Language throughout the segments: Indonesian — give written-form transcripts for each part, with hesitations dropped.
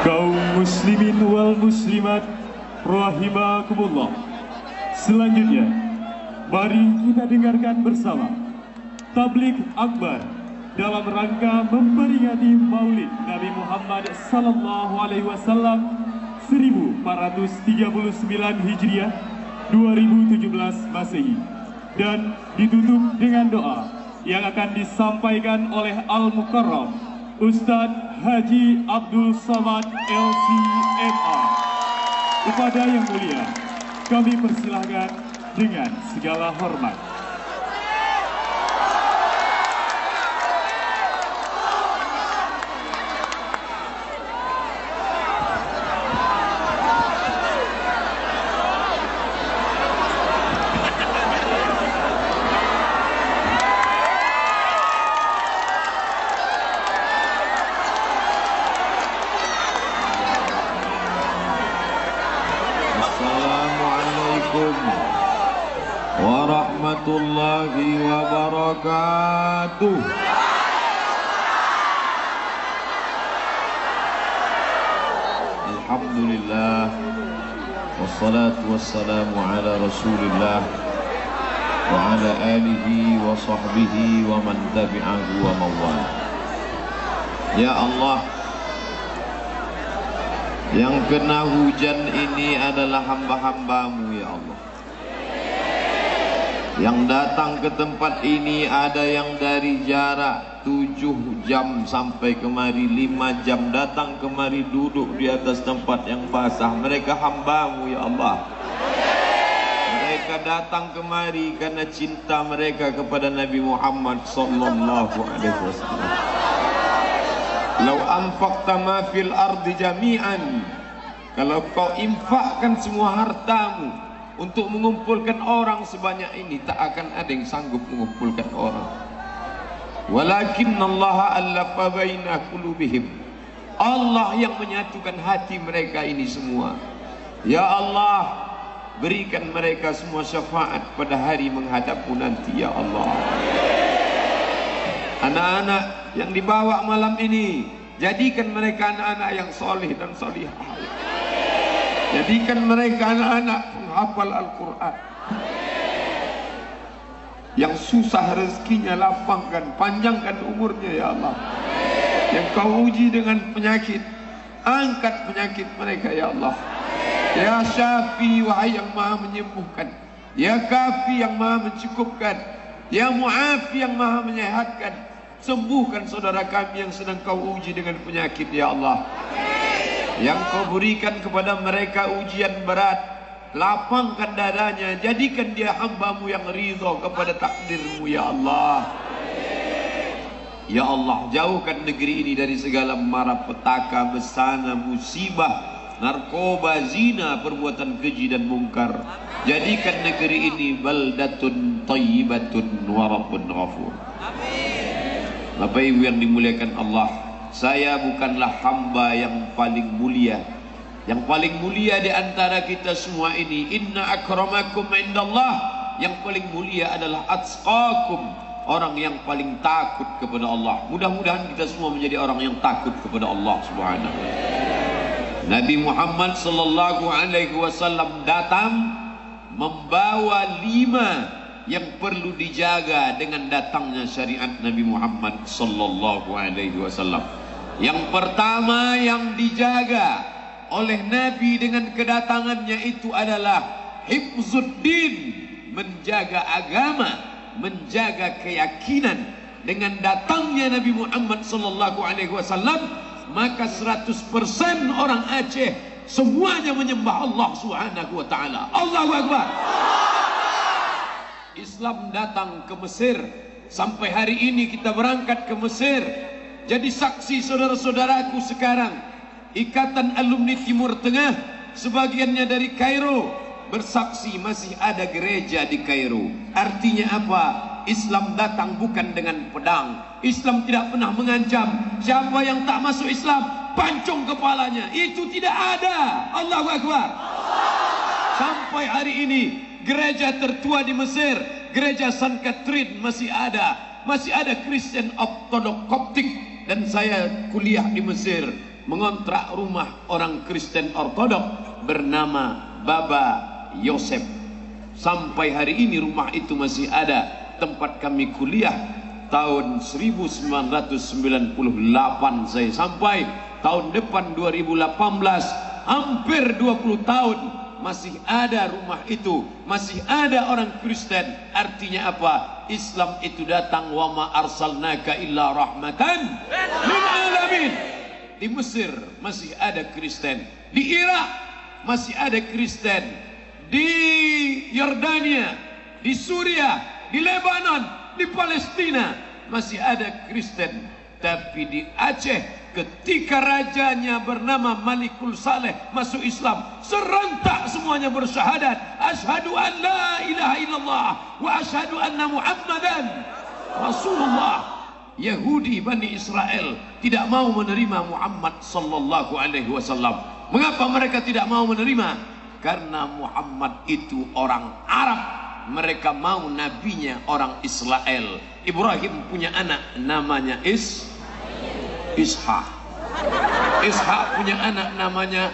Kaum muslimin wal muslimat rahimakumullah. Selanjutnya, mari kita dengarkan bersama tabligh akbar dalam rangka memperingati Maulid Nabi Muhammad sallallahu alaihi wasallam 1439 Hijriah 2017 Masehi, dan ditutup dengan doa yang akan disampaikan oleh Al-Mukarram Ustadz Haji Abdul Somad LC.MA. Kepada yang mulia, kami persilahkan dengan segala hormat. Warahmatullahi wabarakatuh. Alhamdulillah, wassalatu wassalamu ala rasulillah wa ala alihi wa sahbihi wa man tabi'ahu wa mawala. Ya Allah, yang kena hujan ini adalah hamba-hambamu ya Allah. Yang datang ke tempat ini ada yang dari jarak 7 jam sampai kemari, 5 jam datang kemari, duduk di atas tempat yang basah. Mereka hambamu ya Allah. Mereka datang kemari karena cinta mereka kepada Nabi Muhammad sallallahu alaihi wasallam. Lau anfaqta ma fil ardi jami'an, kalau kau infakkan semua hartamu untuk mengumpulkan orang sebanyak ini, tak akan ada yang sanggup mengumpulkan orang. Walakin Allah allafa baina qulubihim, Allah yang menyatukan hati mereka ini semua. Ya Allah, berikan mereka semua syafaat pada hari menghadapmu nanti ya Allah. Anak-anak yang dibawa malam ini, jadikan mereka anak-anak yang soleh dan solihah. Jadikan mereka anak-anak penghafal Al-Quran. Yang susah rezekinya lapangkan, panjangkan umurnya ya Allah. Yang kau uji dengan penyakit, angkat penyakit mereka ya Allah. Ya Syafi, wahai yang maha menyembuhkan. Ya Kafi, yang maha mencukupkan. Ya Mu'afi, yang maha menyehatkan. Sembuhkan saudara kami yang sedang kau uji dengan penyakit ya Allah. Yang kau berikan kepada mereka ujian berat, lapangkan dadanya, jadikan dia hambamu yang ridha kepada takdirmu ya Allah. Ya Allah, jauhkan negeri ini dari segala mara petaka, besana, musibah, narkoba, zina, perbuatan keji dan mungkar. Jadikan negeri ini baldatun thayyibatun wa rabbun ghafur. Bapak Ibu yang dimuliakan Allah, saya bukanlah hamba yang paling mulia. Yang paling mulia di antara kita semua ini, inna akramakum indallah, yang paling mulia adalah atqakum, orang yang paling takut kepada Allah. Mudah-mudahan kita semua menjadi orang yang takut kepada Allah Subhanahu wa ta'ala. Nabi Muhammad sallallahu alaihi wasallam datang membawa 5 yang perlu dijaga dengan datangnya syariat Nabi Muhammad sallallahu alaihi wasallam. Yang pertama yang dijaga oleh Nabi dengan kedatangannya itu adalah hifzuddin, menjaga agama, menjaga keyakinan. Dengan datangnya Nabi Muhammad sallallahu alaihi wasallam, maka 100% orang Aceh semuanya menyembah Allah Subhanahu wa taala. Allahu Akbar. Islam datang ke Mesir. Sampai hari ini kita berangkat ke Mesir. Jadi saksi saudara-saudaraku sekarang, Ikatan Alumni Timur Tengah, sebagiannya dari Kairo, bersaksi masih ada gereja di Kairo. Artinya apa? Islam datang bukan dengan pedang. Islam tidak pernah mengancam. Siapa yang tak masuk Islam, pancung kepalanya. Itu tidak ada. Allahu Akbar. Sampai hari ini gereja tertua di Mesir, gereja San Catherine masih ada. Masih ada Christian Orthodox Coptic. Dan saya kuliah di Mesir. mengontrak rumah orang Kristen Ortodok bernama Baba Yosef. Sampai hari ini rumah itu masih ada tempat kami kuliah. Tahun 1998 saya sampai, tahun depan 2018, hampir 20 tahun masih ada rumah itu, masih ada orang Kristen. Artinya apa? Islam itu datang, wa ma arsalnaka illa rahmatan lil alamin. Di Mesir masih ada Kristen, di Irak masih ada Kristen, di Yordania, di Suriah, di Lebanon, di Palestina masih ada Kristen. Tapi di Aceh ketika rajanya bernama Malikul Saleh masuk Islam, serentak semuanya bersyahadat, asyhadu an la ilaha illallah wa asyhadu anna Muhammadan Rasulullah. Yahudi Bani Israel tidak mau menerima Muhammad sallallahu alaihi wasallam. Mengapa mereka tidak mau menerima? Karena Muhammad itu orang Arab. Mereka mau nabinya orang Israel. Ibrahim punya anak namanya Ishak. Ishak punya anak namanya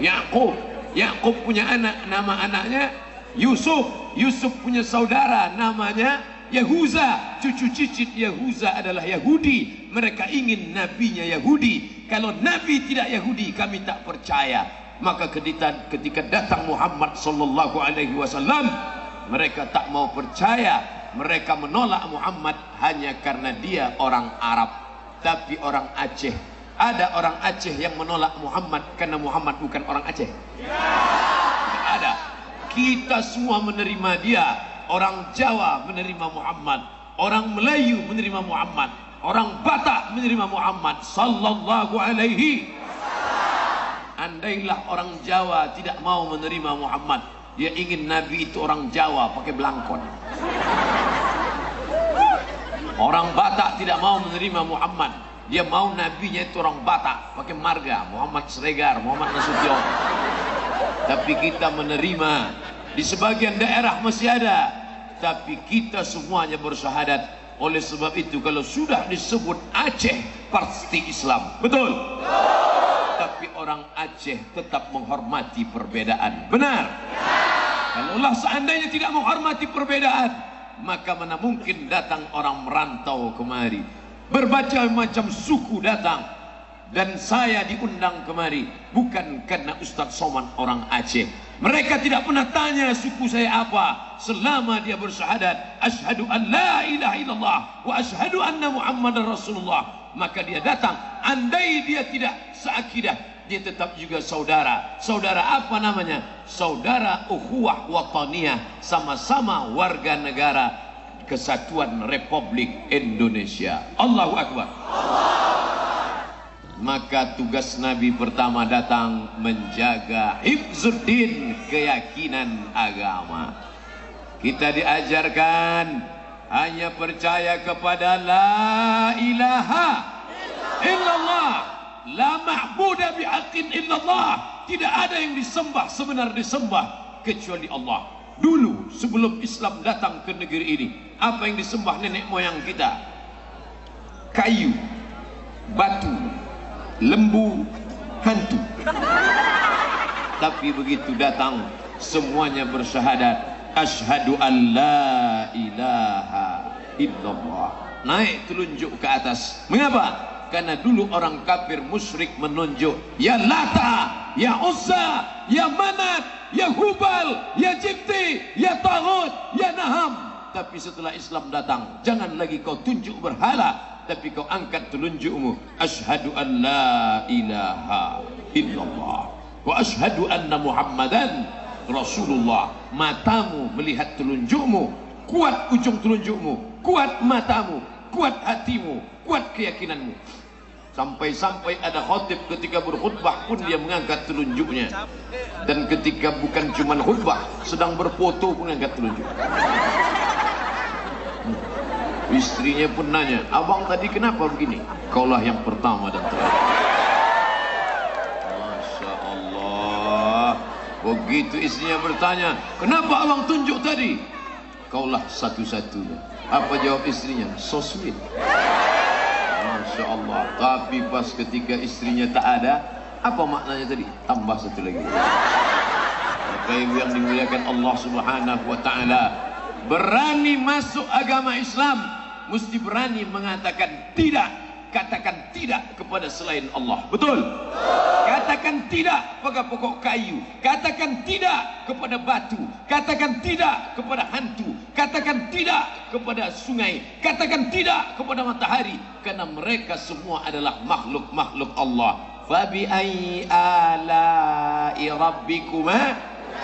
Yakub. Yakub punya anak, nama anaknya Yusuf. Yusuf punya saudara namanya Yahuza. Cucu cicit Yahuza adalah Yahudi. Mereka ingin nabinya Yahudi. Kalau nabi tidak Yahudi, kami tak percaya. Maka ketika datang Muhammad sallallahu alaihi wasallam, mereka tak mau percaya. Mereka menolak Muhammad hanya karena dia orang Arab. Tapi orang Aceh, ada orang Aceh yang menolak Muhammad karena Muhammad bukan orang Aceh? Tidak ada. Kita semua menerima dia. Orang Jawa menerima Muhammad, orang Melayu menerima Muhammad, orang Batak menerima Muhammad sallallahu alaihi. Andailah orang Jawa tidak mau menerima Muhammad, dia ingin Nabi itu orang Jawa pakai belangkon. Orang Batak tidak mau menerima Muhammad, dia mau nabinya itu orang Batak pakai marga, Muhammad Sregar, Muhammad Nasution. Tapi kita menerima. Di sebagian daerah masih ada, tapi kita semuanya bersyahadat. Oleh sebab itu kalau sudah disebut Aceh pasti Islam. Betul? Tapi orang Aceh tetap menghormati perbedaan. Benar? Kalaulah seandainya tidak menghormati perbedaan, maka mana mungkin datang orang merantau kemari. Berbagai macam suku datang. Dan saya diundang kemari bukan karena Ustaz Somad orang Aceh. Mereka tidak pernah tanya suku saya apa. Selama dia bersyahadat asyhadu an la ilaha illallah wa asyhadu anna Muhammadar Rasulullah, maka dia datang. Andai dia tidak seakidah, dia tetap juga saudara. Saudara apa namanya? Saudara ukhuwah wataniyah, sama-sama warga negara Kesatuan Republik Indonesia. Allahu Akbar. Maka tugas Nabi pertama datang menjaga hifzuddin, keyakinan agama. Kita diajarkan hanya percaya kepada la ilaha illallah, la ma'budu bihaqqin illallah. Tidak ada yang disembah sebenar disembah kecuali Allah. Dulu sebelum Islam datang ke negeri ini, apa yang disembah nenek moyang kita? Kayu, batu, lembu, hantu. Tapi begitu datang semuanya bersyahadat asyhadu an la ilaha illallah. Naik telunjuk ke atas. Mengapa? Karena dulu orang kafir musyrik menunjuk ya Lata, ya Uzza, ya Manat, ya Hubal, ya Jibti, ya Taghut, ya Naham. Tapi setelah Islam datang, jangan lagi kau tunjuk berhala, tapi kau angkat telunjukmu. Asyhadu an la ilaha illallah wa asyhadu anna Muhammadan Rasulullah. Matamu melihat telunjukmu, kuat ujung telunjukmu, kuat matamu, kuat hatimu, kuat keyakinanmu. Sampai-sampai ada khotib ketika berkhutbah pun dia mengangkat telunjuknya. Dan ketika bukan cuma khutbah, sedang berfoto pun angkat telunjuk. Istrinya pun nanya, abang tadi kenapa begini? Kaulah yang pertama dan terakhir. Masya Allah. Begitu istrinya bertanya, kenapa abang tunjuk tadi? Kaulah satu-satunya. Apa jawab istrinya? So sweet. Masya Allah. Tapi pas ketika istrinya tak ada, apa maknanya tadi? Tambah satu lagi. Maka ibu yang dimuliakan Allah Subhanahu wa taala, berani masuk agama Islam mesti berani mengatakan tidak. Katakan tidak kepada selain Allah. Betul? Katakan tidak pada pokok kayu. Katakan tidak kepada batu. Katakan tidak kepada hantu. Katakan tidak kepada sungai. Katakan tidak kepada matahari. Karena mereka semua adalah makhluk-makhluk Allah. Fabi ayyi ala'i rabbikuma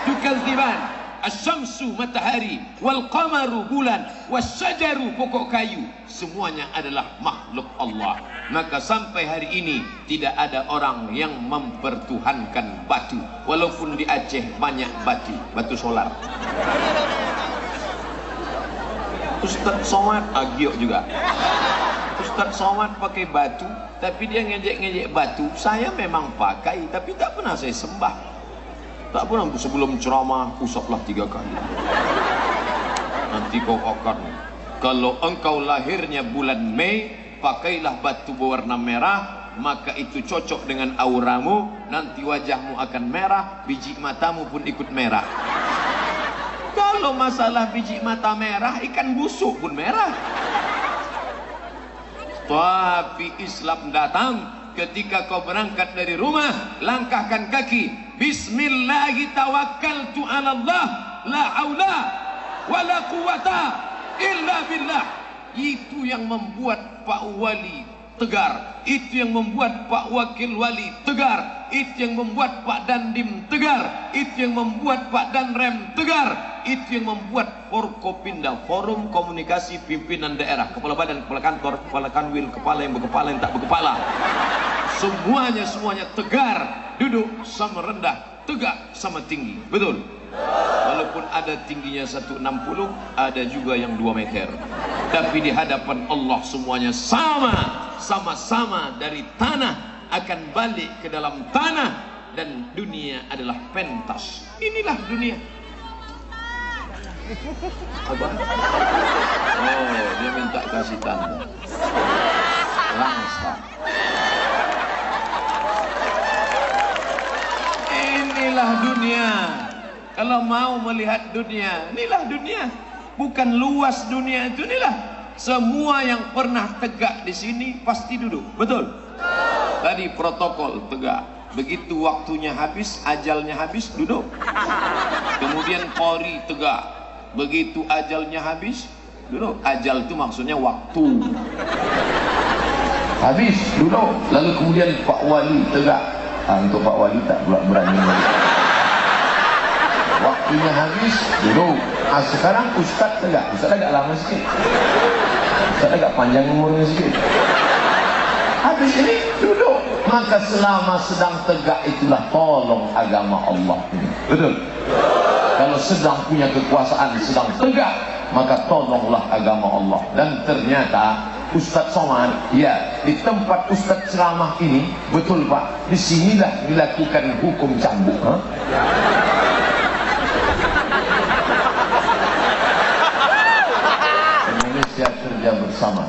tukadziban. Asy-syamsu matahari, wal qamaru bulan, wasyajaru pokok kayu, semuanya adalah makhluk Allah. Maka sampai hari ini tidak ada orang yang mempertuhankan batu. Walaupun di Aceh banyak batu solar. Ustaz Somad agiok juga. Ustaz Somad pakai batu, tapi dia ngejek-ngejek batu. Saya memang pakai, tapi tak pernah saya sembah. Tak pernah sebelum ceramah usaplah 3 kali. Nanti kau akan, kalau engkau lahirnya bulan Mei, pakailah batu berwarna merah, maka itu cocok dengan auramu. Nanti wajahmu akan merah, biji matamu pun ikut merah. Kalau masalah biji mata merah, ikan busuk pun merah. Tapi Islam datang ketika kau berangkat dari rumah, langkahkan kaki. Bismillahi tawakkaltu ala Allah, la haula wala quwata illa billah. Itu yang membuat Pak Wali tegar. Itu yang membuat Pak Wakil Wali tegar. Itu yang membuat Pak Dandim tegar. Itu yang membuat Pak Danrem tegar. Itu yang membuat Forkopinda, Forum Komunikasi Pimpinan Daerah, kepala badan, kepala kantor, kepala kanwil, kepala yang berkepala, yang tak berkepala, semuanya tegar, duduk sama rendah, tegak sama tinggi. Betul? Walaupun ada tingginya 160, ada juga yang 2 meter. Tapi di hadapan Allah semuanya sama-sama dari tanah akan balik ke dalam tanah, dan dunia adalah pentas. Inilah dunia. Apa? Oh, dia minta kasih tanda. Langsung. Inilah dunia. Kalau mau melihat dunia, inilah dunia. Bukan luas dunia itu, inilah. Semua yang pernah tegak di sini pasti duduk. Betul? Tadi protokol tegak. Begitu waktunya habis, ajalnya habis, duduk. Kemudian Polri tegak. Begitu ajalnya habis, duduk. Ajal itu maksudnya waktu. Habis, duduk. Lalu kemudian Pak Wali tegak. Untuk Pak Wali tak berani. Waktunya habis, duduk. Sekarang Ustaz tegak. Ustaz agak lama sikit. Ustaz agak panjang umurnya sikit. Habis ini, duduk. Maka selama sedang tegak itulah tolong agama Allah. Betul? Kalau sedang punya kekuasaan, sedang tegak, maka tolonglah agama Allah. Dan ternyata Ustaz Somad, ya, di tempat Ustaz ceramah ini, betul Pak, disinilah dilakukan hukum cambuk. Indonesia kerja bersama.